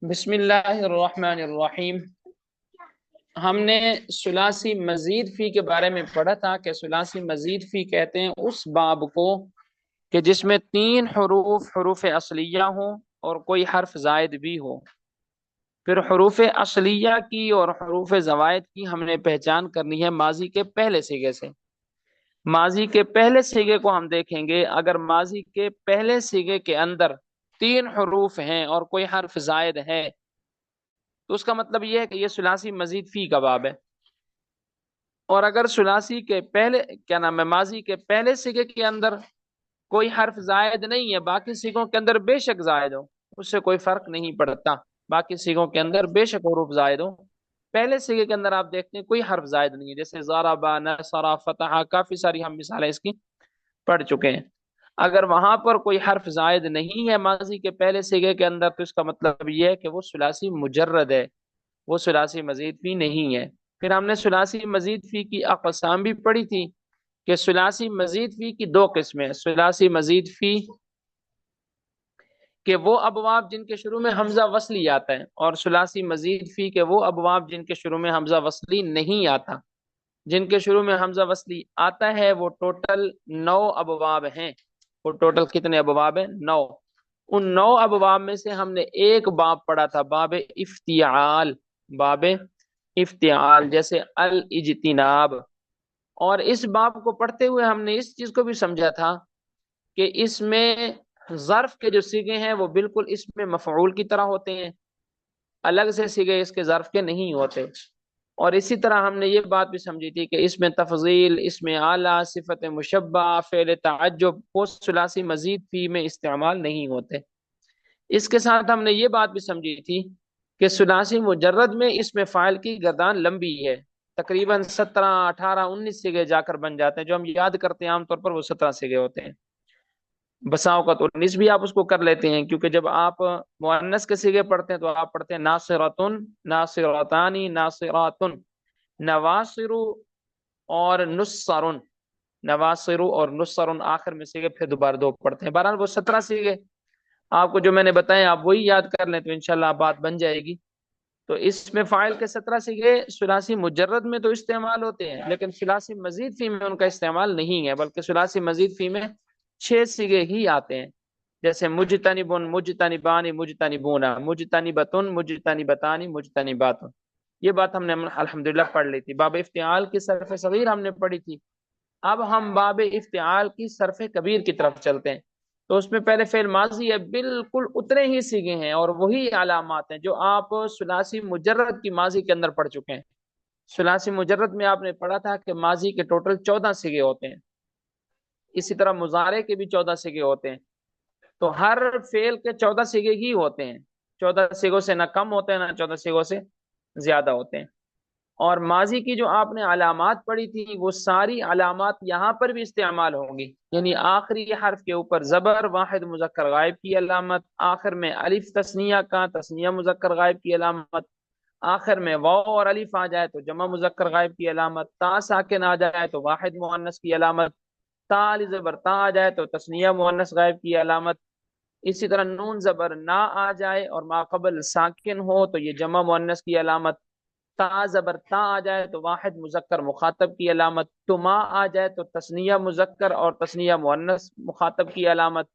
بسم اللہ الرحمن الرحیم۔ ہم نے ثلاثی مزید فی کے بارے میں پڑھا تھا کہ ثلاثی مزید فی کہتے ہیں اس باب کو کہ جس میں 3 حروف اصلیہ ہوں اور کوئی حرف زائد بھی ہو۔ پھر حروف اصلیہ کی اور حروف زوائد کی ہم نے پہچان کرنی ہے ماضی کے پہلے صیغے سے۔ ماضی کے پہلے صیغے کو ہم دیکھیں گے، اگر ماضی کے پہلے صیغے کے اندر 3 حروف ہیں اور کوئی حرف زائد ہے تو اس کا مطلب یہ ہے کہ یہ ثلاثی مزید فی کا باب ہے۔ اور اگر ثلاثی کے پہلے ماضی کے پہلے صیغے کے اندر کوئی حرف زائد نہیں ہے، باقی صیغوں کے اندر بے شک زائد ہو، اس سے کوئی فرق نہیں پڑتا، باقی صیغوں کے اندر بے شک حروف زائد ہو، پہلے صیغے کے اندر آپ دیکھتے ہیں کوئی حرف زائد نہیں ہے، جیسے ضربا، نصر، فتح، کافی ساری ہم مثالیں اس کی پڑھ چکے ہیں۔ اگر وہاں پر کوئی حرف زائد نہیں ہے ماضی کے پہلے صیغے کے اندر تو اس کا مطلب یہ ہے کہ وہ ثلاثی مجرد ہے، وہ ثلاثی مزید فی نہیں ہے۔ پھر ہم نے ثلاثی مزید فی کی اقسام بھی پڑھی تھی کہ ثلاثی مزید فی کی 2 قسمیں، ثلاثی مزید فی کہ وہ ابواب جن کے شروع میں حمزہ وصلی آتا ہے، اور ثلاثی مزید فی کہ وہ ابواب جن کے شروع میں حمزہ وصلی نہیں آتا۔ جن کے شروع میں حمزہ وصلی آتا ہے وہ ٹوٹل 9 ابواب ہیں۔ وہ ٹوٹل کتنے ابواب ہیں؟ 9۔ ان 9 ابواب میں سے ہم نے ایک باب پڑھا تھا، باب افتعال، باب افتعال، جیسے الاجتناب۔ اور اس باب کو پڑھتے ہوئے ہم نے اس چیز کو بھی سمجھا تھا کہ اس میں ظرف کے جو صیغے ہیں وہ بالکل اس میں مفعول کی طرح ہوتے ہیں، الگ سے صیغے اس کے ظرف کے نہیں ہوتے۔ اور اسی طرح ہم نے یہ بات بھی سمجھی تھی کہ اس میں تفضیل، اس میں اعلیٰ، صفت مشبہ، فعل تعجب، وہ ثلاثی مزید فی میں استعمال نہیں ہوتے۔ اس کے ساتھ ہم نے یہ بات بھی سمجھی تھی کہ ثلاثی مجرد میں اس میں فاعل کی گردان لمبی ہے، تقریباً 17، 18، 19 صیغے جا کر بن جاتے ہیں، جو ہم یاد کرتے ہیں عام طور پر وہ 17 صیغے ہوتے ہیں۔ بساؤ کا تو 19 بھی آپ اس کو کر لیتے ہیں، کیونکہ جب آپ مؤنث کے صیغے پڑھتے ہیں تو آپ پڑھتے ہیں ناصرتن، ناصرتانی، ناصراتن، نواصر اور نصرن، نواصر اور نصرن، آخر میں صیغے پھر دوبارہ 2 پڑھتے ہیں۔ بہرحال وہ 17 صیغے آپ کو جو میں نے بتایا آپ وہی یاد کر لیں تو انشاءاللہ بات بن جائے گی۔ تو اس میں فاعل کے 17 صیغے ثلاثی مجرد میں تو استعمال ہوتے ہیں، لیکن ثلاثی مزید فی میں ان کا استعمال نہیں ہے، بلکہ ثلاثی مزید فی میں 6 صیغے ہی آتے ہیں، جیسے مجتنبن، مجتنبانی، مجتنبونا، مجتنبتن، مجتنبتانی، مجتنباتن۔ یہ بات ہم نے الحمدللہ پڑھ لی تھی۔ باب افتعال کی صرف صغیر ہم نے پڑھی تھی۔ اب ہم باب افتعال کی صرف کبیر کی طرف چلتے ہیں۔ تو اس میں پہلے فعل ماضی ہے، بالکل اتنے ہی صیغے ہیں اور وہی علامات ہیں جو آپ ثلاثی مجرد کی ماضی کے اندر پڑھ چکے ہیں۔ ثلاثی مجرد میں آپ نے پڑھا تھا کہ ماضی کے ٹوٹل 14 صیغے ہوتے ہیں، اسی طرح مضارع کے بھی 14 صیغے ہوتے ہیں۔ تو ہر فعل کے 14 صیغے ہی ہوتے ہیں، 14 صیغوں سے نہ کم ہوتے ہیں نہ 14 صیغوں سے زیادہ ہوتے ہیں۔ اور ماضی کی جو آپ نے علامات پڑھی تھی وہ ساری علامات یہاں پر بھی استعمال ہوں گی، یعنی آخری حرف کے اوپر زبر، واحد مذکر غائب کی علامت، آخر میں الف تثنیہ کا، تثنیہ مذکر غائب کی علامت، آخر میں واو اور الف آ جائے تو جمع مذکر غائب کی علامت، تا ساکن آ جائے تو واحد مؤنث کی علامت، تا علی زبر تا آ جائے تو تثنیہ مؤنث غائب کی علامت، اسی طرح نون زبر نا آ جائے اور ما قبل ساکن ہو تو یہ جمع مؤنث کی علامت، تا زبر تا آ جائے تو واحد مذکر مخاطب کی علامت، تما آ جائے تو تثنیہ مذکر اور تثنیہ مؤنث مخاطب کی علامت،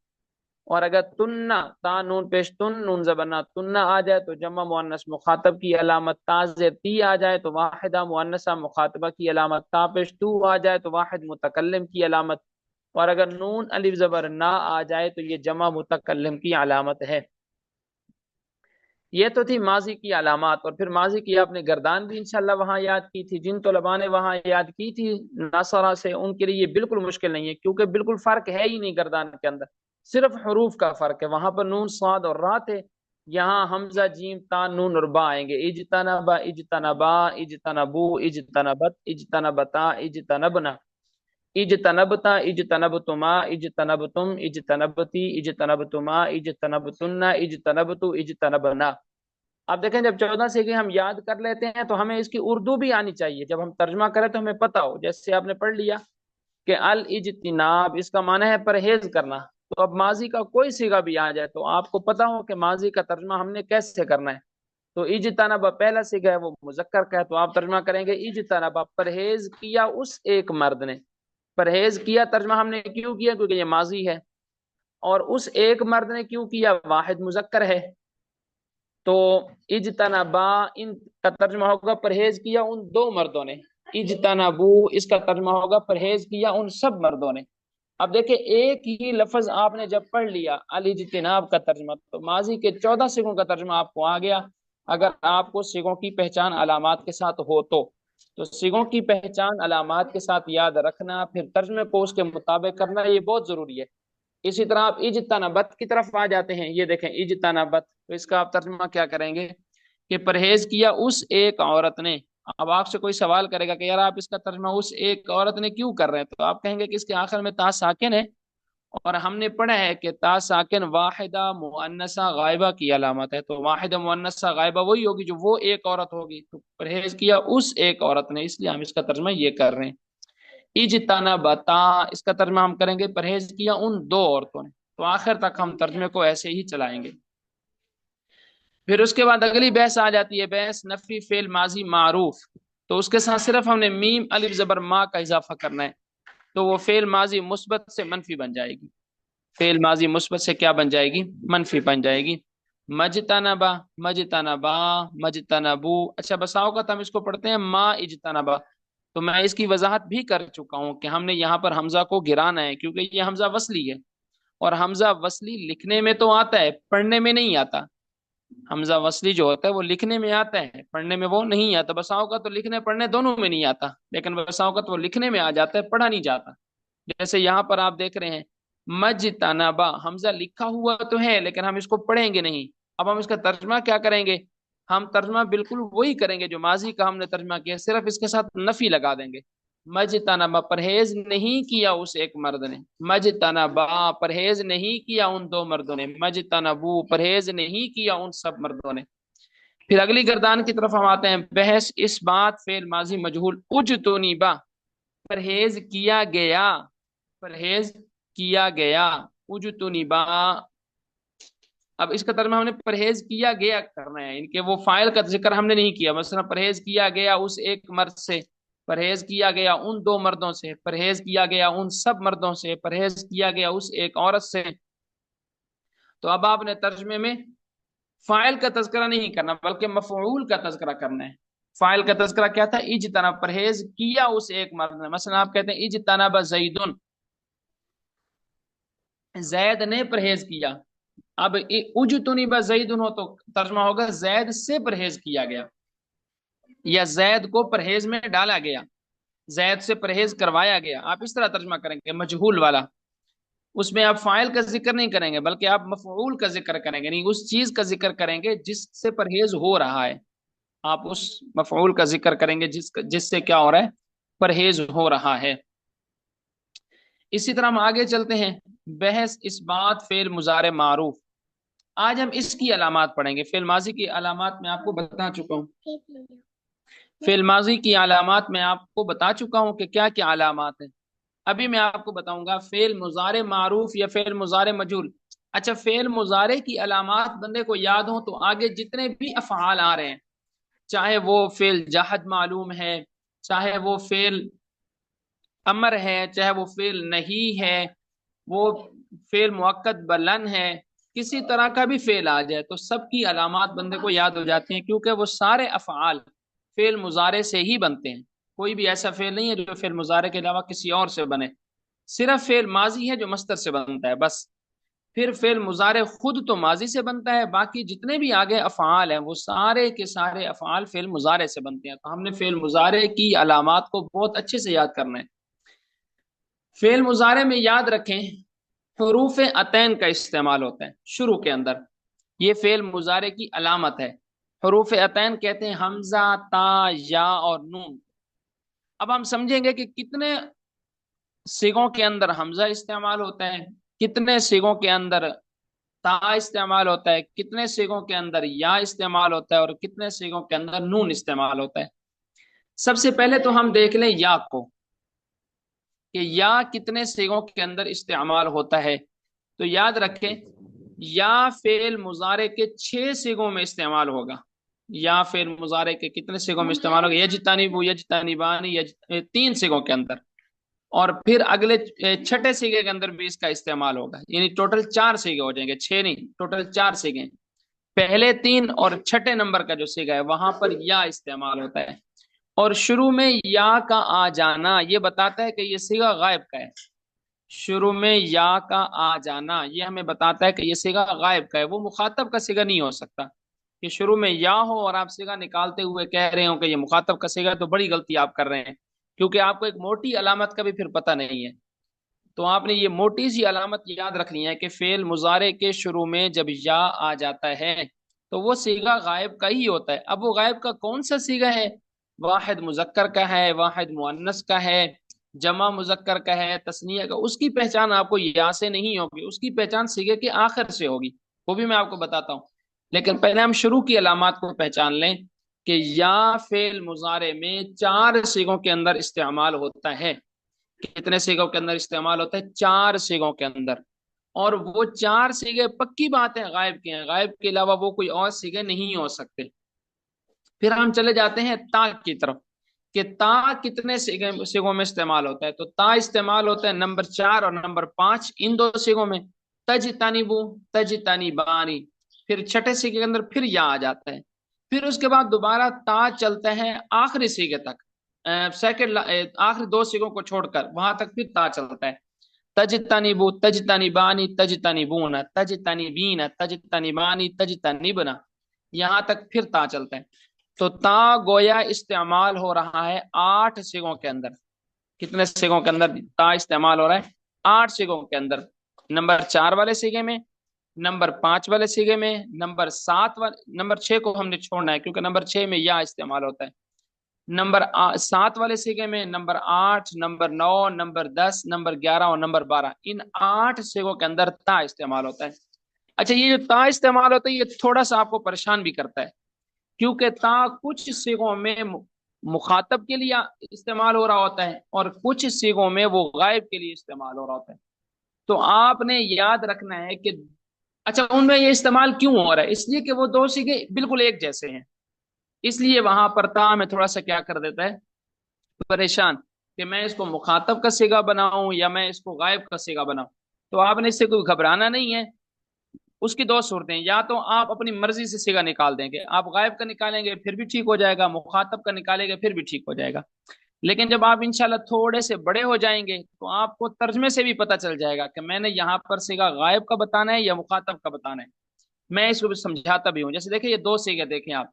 اور اگر تننا، تا نون پیش تن، نون زبر تننا آ جائے تو جمع مؤنث مخاطب کی علامت، تا زیر تی آ جائے تو واحدہ مؤنثہ مخاطبہ کی علامت، تا پیش تو آ جائے تو واحد متکلم کی علامت، اور اگر نون الف زبر نا آ جائے تو یہ جمع متکلم کی علامت ہے۔ یہ تو تھی ماضی کی علامات، اور پھر ماضی کی آپ نے گردان بھی انشاءاللہ وہاں یاد کی تھی، جن طلباء نے وہاں یاد کی تھی ناصرہ سے ان کے لیے یہ بالکل مشکل نہیں ہے، کیونکہ بالکل فرق ہے ہی نہیں گردان کے اندر، صرف حروف کا فرق ہے۔ وہاں پر نون صاد اور را تھے، یہاں حمزہ جیم تا نون اور با آئیں گے، اجتنبا، اجتنبا، اجتنبو، اجتنبت، اجتنبتا، اجتنبنا، اجتنبتا، اجتنبتما، اجتنبتم، اجتنبتی، اجتنبتما، اجتنبتن، اجتنبتو، اجتنبنا۔ اب دیکھیں جب 14 صیغے ہم یاد کر لیتے ہیں تو ہمیں اس کی اردو بھی آنی چاہیے، جب ہم ترجمہ کریں تو ہمیں پتہ ہو، جیسے آپ نے پڑھ لیا کہ الاجتناب اس کا معنی ہے پرہیز کرنا، تو اب ماضی کا کوئی صیغہ بھی آ جائے تو آپ کو پتا ہو کہ ماضی کا ترجمہ ہم نے کیسے کرنا ہے. تو اجتنب پہلا صیغہ ہے وہ مذکر کا ہے، تو آپ ترجمہ کریں گے اجتنب، پرہیز کیا اس ایک مرد نے. پرہیز کیا ترجمہ ہم نے کیوں کیا؟ کیونکہ یہ ماضی ہے. اور اس ایک مرد نے کیوں کیا؟ واحد مذکر ہے. تو اجتنبا ان کا ترجمہ ہوگا پرہیز کیا ان دو مردوں نے. اجتنبو اس کا ترجمہ ہوگا پرہیز کیا ان سب مردوں نے. اب دیکھیں ایک ہی لفظ آپ نے جب پڑھ لیا الاجتناب کا ترجمہ، تو ماضی کے 14 صیغوں کا ترجمہ آپ کو آ گیا. اگر آپ کو صیغوں کی پہچان علامات کے ساتھ ہو تو صیغوں کی پہچان علامات کے ساتھ یاد رکھنا، پھر ترجمے کو اس کے مطابق کرنا، یہ بہت ضروری ہے. اسی طرح آپ اجتنبت کی طرف آ جاتے ہیں. یہ دیکھیں اجتنبت، تو اس کا آپ ترجمہ کیا کریں گے کہ پرہیز کیا اس ایک عورت نے. اب آپ سے کوئی سوال کرے گا کہ یار آپ اس کا ترجمہ اس ایک عورت نے کیوں کر رہے ہیں، تو آپ کہیں گے کہ اس کے آخر میں تا ساکن ہے، اور ہم نے پڑھا ہے کہ تا ساکن واحدہ مؤنثہ غائبہ کی علامت ہے. تو واحدہ مؤنثہ غائبہ وہی ہوگی جو وہ ایک عورت ہوگی. تو پرہیز کیا اس ایک عورت نے، اس لیے ہم اس کا ترجمہ یہ کر رہے ہیں. اجتنبتا اس کا ترجمہ ہم کریں گے پرہیز کیا ان دو عورتوں نے. تو آخر تک ہم ترجمے کو ایسے ہی چلائیں گے. پھر اس کے بعد اگلی بحث آ جاتی ہے، بحث نفی فعل ماضی معروف. تو اس کے ساتھ صرف ہم نے میم الف زبر ما کا اضافہ کرنا ہے. تو وہ فعل ماضی مثبت سے منفی بن جائے گی. فعل ماضی مثبت سے کیا بن جائے گی؟ منفی بن جائے گی. مجتنبا مجتنبا مجتنبو. اچھا بسا اوقات ہم اس کو پڑھتے ہیں ما اجتنبا. تو میں اس کی وضاحت بھی کر چکا ہوں کہ ہم نے یہاں پر حمزہ کو گرانا ہے، کیونکہ یہ حمزہ وصلی ہے، اور حمزہ وصلی لکھنے میں تو آتا ہے، پڑھنے میں نہیں آتا. حمزہ وصلی جو ہوتا ہے وہ لکھنے میں آتا ہے، پڑھنے میں وہ نہیں آتا. بساؤ کا تو لکھنے پڑھنے دونوں میں نہیں آتا، لیکن بساؤ کا تو وہ لکھنے میں آ جاتا ہے، پڑھا نہیں جاتا. جیسے یہاں پر آپ دیکھ رہے ہیں مجتنبا، حمزہ لکھا ہوا تو ہے لیکن ہم اس کو پڑھیں گے نہیں. اب ہم اس کا ترجمہ کیا کریں گے؟ ہم ترجمہ بالکل وہی کریں گے جو ماضی کا ہم نے ترجمہ کیا، صرف اس کے ساتھ نفی لگا دیں گے. مجتنبا پرہیز نہیں کیا اس ایک مرد نے. مجتنبا پرہیز نہیں کیا ان دو مردوں نے. مجتنبو پرہیز نہیں کیا ان سب مردوں نے. پھر اگلی گردان کی طرف ہم آتے ہیں، بحث اس بات فعل ماضی مجہول اجتنبا پرہیز کیا گیا. پرہیز کیا گیا اجتنبا. اب اس کا ترجمہ ہم نے پرہیز کیا گیا کرنا ہے، ان کے وہ فاعل کا ذکر ہم نے نہیں کیا. مثلا پرہیز کیا گیا اس ایک مرد سے، پرہیز کیا گیا ان دو مردوں سے، پرہیز کیا گیا ان سب مردوں سے، پرہیز کیا گیا اس ایک عورت سے. تو اب آپ نے ترجمے میں فاعل کا تذکرہ نہیں کرنا بلکہ مفعول کا تذکرہ کرنا ہے. فاعل کا تذکرہ کیا تھا؟ اجتنب، پرہیز کیا اس ایک مرد نے. مثلا آپ کہتے ہیں اجتنب زیدن، زید نے پرہیز کیا. اب اجتنب زیدن ہو تو ترجمہ ہوگا زید سے پرہیز کیا گیا، یا زید کو پرہیز میں ڈالا گیا، زید سے پرہیز کروایا گیا. آپ اس طرح ترجمہ کریں گے مجہول والا. اس میں آپ فاعل کا ذکر نہیں کریں گے بلکہ آپ مفعول کا ذکر کریں گے، نہیں اس چیز کا ذکر کریں گے جس سے پرہیز ہو رہا ہے. آپ اس مفعول کا ذکر کریں گے جس سے کیا ہو رہا ہے؟ پرہیز ہو رہا ہے. اسی طرح ہم آگے چلتے ہیں، بحث اس بات فعل مضارع معروف. آج ہم اس کی علامات پڑھیں گے. فعل ماضی کی علامات میں آپ کو بتا چکا ہوں، فعل ماضی کی علامات میں آپ کو بتا چکا ہوں کہ کیا کیا علامات ہیں. ابھی میں آپ کو بتاؤں گا فعل مضارع معروف یا فعل مضارع مجہول. اچھا فعل مضارع کی علامات بندے کو یاد ہوں تو آگے جتنے بھی افعال آ رہے ہیں، چاہے وہ فعل جہد معلوم ہے، چاہے وہ فعل امر ہے، چاہے وہ فعل نہیں ہے، وہ فعل مؤکد بلن ہے، کسی طرح کا بھی فعل آ جائے تو سب کی علامات بندے کو یاد ہو جاتی ہیں، کیونکہ وہ سارے افعال فعل مضارع سے ہی بنتے ہیں. کوئی بھی ایسا فعل نہیں ہے جو فعل مضارع کے علاوہ کسی اور سے بنے. صرف فعل ماضی ہے جو مصدر سے بنتا ہے بس. پھر فعل مضارع خود تو ماضی سے بنتا ہے، باقی جتنے بھی آگے افعال ہیں وہ سارے کے سارے افعال فعل مضارع سے بنتے ہیں. تو ہم نے فعل مضارع کی علامات کو بہت اچھے سے یاد کرنا ہے. فعل مضارع میں یاد رکھیں حروف عطین کا استعمال ہوتا ہے شروع کے اندر، یہ فعل مضارع کی علامت ہے. حروف عطین کہتے ہیں حمزہ، تا، یا اور نون. اب ہم سمجھیں گے کہ کتنے صیغوں کے اندر حمزہ استعمال ہوتا ہے، کتنے صیغوں کے اندر تا استعمال ہوتا ہے، کتنے صیغوں کے اندر یا استعمال ہوتا ہے، اور کتنے صیغوں کے اندر نون استعمال ہوتا ہے. سب سے پہلے تو ہم دیکھ لیں یا کو کہ یا کتنے صیغوں کے اندر استعمال ہوتا ہے. تو یاد رکھیں یا فعل مضارع کے 6 صیغوں میں استعمال ہوگا. یا فعل مضارع کے کتنے صیغوں میں استعمال ہوگا؟ یجتنبو، یجتنبانی، 3 صیغوں کے اندر. اور پھر اگلے چھٹے صیغے کے اندر بھی اس کا استعمال ہوگا. یعنی ٹوٹل 4 صیغے ہو جائیں گے، 6 نہیں، ٹوٹل 4 صیغے. پہلے 3 اور چھٹے نمبر کا جو صیغہ ہے وہاں پر یا استعمال ہوتا ہے. اور شروع میں یا کا آ جانا یہ بتاتا ہے کہ یہ صیغہ غائب کا ہے. شروع میں یا کا آ جانا یہ ہمیں بتاتا ہے کہ یہ صیغہ غائب کا ہے، وہ مخاطب کا صیغہ نہیں ہو سکتا. کہ شروع میں یا ہو اور آپ صیغہ نکالتے ہوئے کہہ رہے ہو کہ یہ مخاطب کا صیغہ، تو بڑی غلطی آپ کر رہے ہیں، کیونکہ آپ کو ایک موٹی علامت کا بھی پھر پتہ نہیں ہے. تو آپ نے یہ موٹی سی علامت یاد رکھنی ہے کہ فعل مضارع کے شروع میں جب یا آ جاتا ہے تو وہ صیغہ غائب کا ہی ہوتا ہے. اب وہ غائب کا کون سا صیغہ ہے؟ واحد مذکر کا ہے، واحد مؤنث کا ہے، جمع مذکر کا ہے، تثنیہ کا. اس کی پہچان آپ کو یا سے نہیں ہوگی، اس کی پہچان صیغے کے آخر سے ہوگی، وہ بھی میں آپ کو بتاتا ہوں. لیکن پہلے ہم شروع کی علامات کو پہچان لیں کہ یا فعل مضارع میں 4 صیغوں کے اندر استعمال ہوتا ہے. کتنے صیغوں کے اندر استعمال ہوتا ہے؟ 4 صیغوں کے اندر. اور وہ 4 صیغے پکی بات ہے غائب کے ہیں، غائب کے علاوہ وہ کوئی اور صیغے نہیں ہو سکتے. پھر ہم چلے جاتے ہیں تا کی طرف کہ تا کتنے صیغوں میں استعمال ہوتا ہے. تو تا استعمال ہوتا ہے نمبر 4 اور نمبر 5 ان 2 صیغوں میں. تجتنبو، تجتنبانی، پھر چھٹے صیغے کے اندر پھر یا آ جاتا ہے. پھر اس کے بعد دوبارہ تا چلتا ہے آخری صیغے تک، سیکنڈ آخری 2 صیغوں کو چھوڑ کر وہاں تک پھر تا چلتا ہے. تجتنبو، تجتنبانی، تجتنبون، تجتنبین، تجتنبانی، تجتنبنا، یہاں تک پھر تا چلتا ہے. تو تا گویا استعمال ہو رہا ہے 8 صیغوں کے اندر. کتنے صیغوں کے اندر تا استعمال ہو رہا ہے؟ 8 صیغوں کے اندر. نمبر 4 والے صیغے میں، نمبر 5 والے صیغے میں، نمبر 7 والے، نمبر 6 کو ہم نے چھوڑنا ہے کیونکہ نمبر 6 میں یا استعمال ہوتا ہے. نمبر 7 والے صیغے میں، نمبر 8، نمبر 9، نمبر 10، نمبر 11 اور نمبر 12، ان 8 صیغوں کے اندر تا استعمال ہوتا ہے. اچھا، یہ جو تا استعمال ہوتا ہے یہ تھوڑا سا آپ کو پریشان بھی کرتا ہے، کیونکہ تا کچھ صیغوں میں مخاطب کے لیے استعمال ہو رہا ہوتا ہے اور کچھ صیغوں میں وہ غائب کے لیے استعمال ہو رہا ہوتا ہے. تو آپ نے یاد رکھنا ہے کہ اچھا ان میں یہ استعمال کیوں ہو رہا ہے؟ اس لیے کہ وہ 2 صیغے بالکل ایک جیسے ہیں، اس لیے وہاں پر تا میں تھوڑا سا کیا کر دیتا ہے، پریشان، کہ میں اس کو مخاطب کا صیغہ بناؤں یا میں اس کو غائب کا صیغہ بناؤں. تو آپ نے اس سے کوئی گھبرانا نہیں ہے. اس کی 2 صورتیں، یا تو آپ اپنی مرضی سے صیغہ نکال دیں گے، آپ غائب کا نکالیں گے پھر بھی ٹھیک ہو جائے گا، مخاطب کا نکالیں گے پھر بھی ٹھیک ہو جائے گا. لیکن جب آپ انشاءاللہ تھوڑے سے بڑے ہو جائیں گے تو آپ کو ترجمے سے بھی پتہ چل جائے گا کہ میں نے یہاں پر صیغہ غائب کا بتانا ہے یا مخاطب کا بتانا ہے. میں اس کو بھی سمجھاتا بھی ہوں. جیسے دیکھیں یہ 2 صیغے دیکھیں آپ،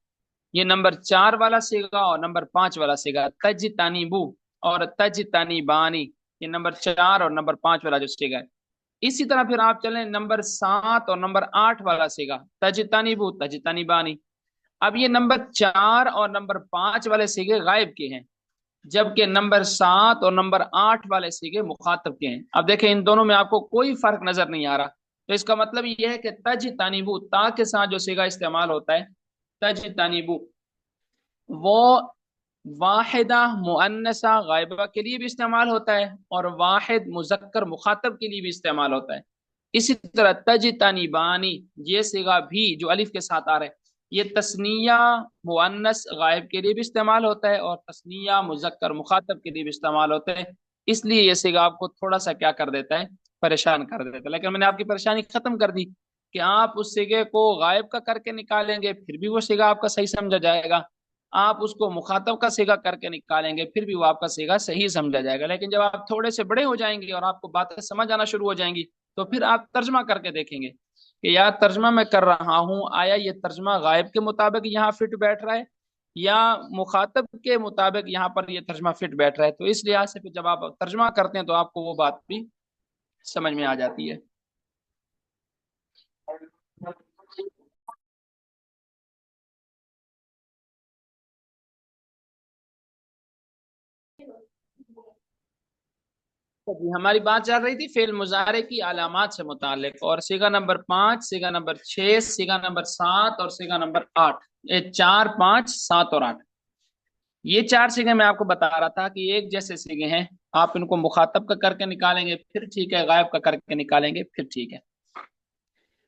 یہ نمبر 4 والا صیغہ اور نمبر 5 والا صیغہ، تجتنبو اور تجتنبانی، یہ نمبر 4 اور نمبر 5 والا جو صیغہ ہے. اسی طرح پھر آپ چلیں نمبر 7 اور نمبر 8 والا صیغہ، تجتنبو، تجتنبانی. اب یہ نمبر 4 اور نمبر 5 والے صیغے غائب کے ہیں، جبکہ نمبر 7 اور نمبر 8 والے صیغے مخاطب کے ہیں. اب دیکھیں ان دونوں میں آپ کو کوئی فرق نظر نہیں آ رہا. تو اس کا مطلب یہ ہے کہ تجتنبو، تا کے ساتھ جو صیغہ استعمال ہوتا ہے تجتنبو، وہ واحدہ مؤنثہ غائبہ کے لیے بھی استعمال ہوتا ہے اور واحد مذکر مخاطب کے لیے بھی استعمال ہوتا ہے. اسی طرح تجتنبانی، یہ صیغہ بھی جو الف کے ساتھ آ رہا ہے یہ تثنیہ مؤنث غائب کے لیے بھی استعمال ہوتا ہے اور تثنیہ مذکر مخاطب کے لیے بھی استعمال ہوتا ہے. اس لیے یہ صیغہ آپ کو تھوڑا سا کیا کر دیتا ہے، پریشان کر دیتا ہے. لیکن میں نے آپ کی پریشانی ختم کر دی کہ آپ اس صیغے کو غائب کا کر کے نکالیں گے پھر بھی وہ صیغہ آپ کا صحیح سمجھا جائے گا، آپ اس کو مخاطب کا صیغہ کر کے نکالیں گے پھر بھی وہ آپ کا صیغہ صحیح سمجھا جائے گا. لیکن جب آپ تھوڑے سے بڑے ہو جائیں گے اور آپ کو باتیں سمجھ آنا شروع ہو جائیں گی تو پھر آپ ترجمہ کر کے دیکھیں گے کہ یار ترجمہ میں کر رہا ہوں، آیا یہ ترجمہ غائب کے مطابق یہاں فٹ بیٹھ رہا ہے یا مخاطب کے مطابق یہاں پر یہ ترجمہ فٹ بیٹھ رہا ہے. تو اس لحاظ سے پھر جب آپ ترجمہ کرتے ہیں تو آپ کو وہ بات بھی سمجھ میں آ جاتی ہے. جی ہماری بات چل رہی تھی فعل مضارع کی علامات سے متعلق، اور صیغہ نمبر 5، صیغہ نمبر 6، صیغہ نمبر 7 اور صیغہ نمبر 8، 4، 5، 7 اور 8، یہ 4 صیغے میں آپ کو بتا رہا تھا کہ ایک جیسے صیغے ہیں. آپ ان کو مخاطب کا کر کے نکالیں گے پھر ٹھیک ہے، غائب کا کر کے نکالیں گے پھر ٹھیک ہے.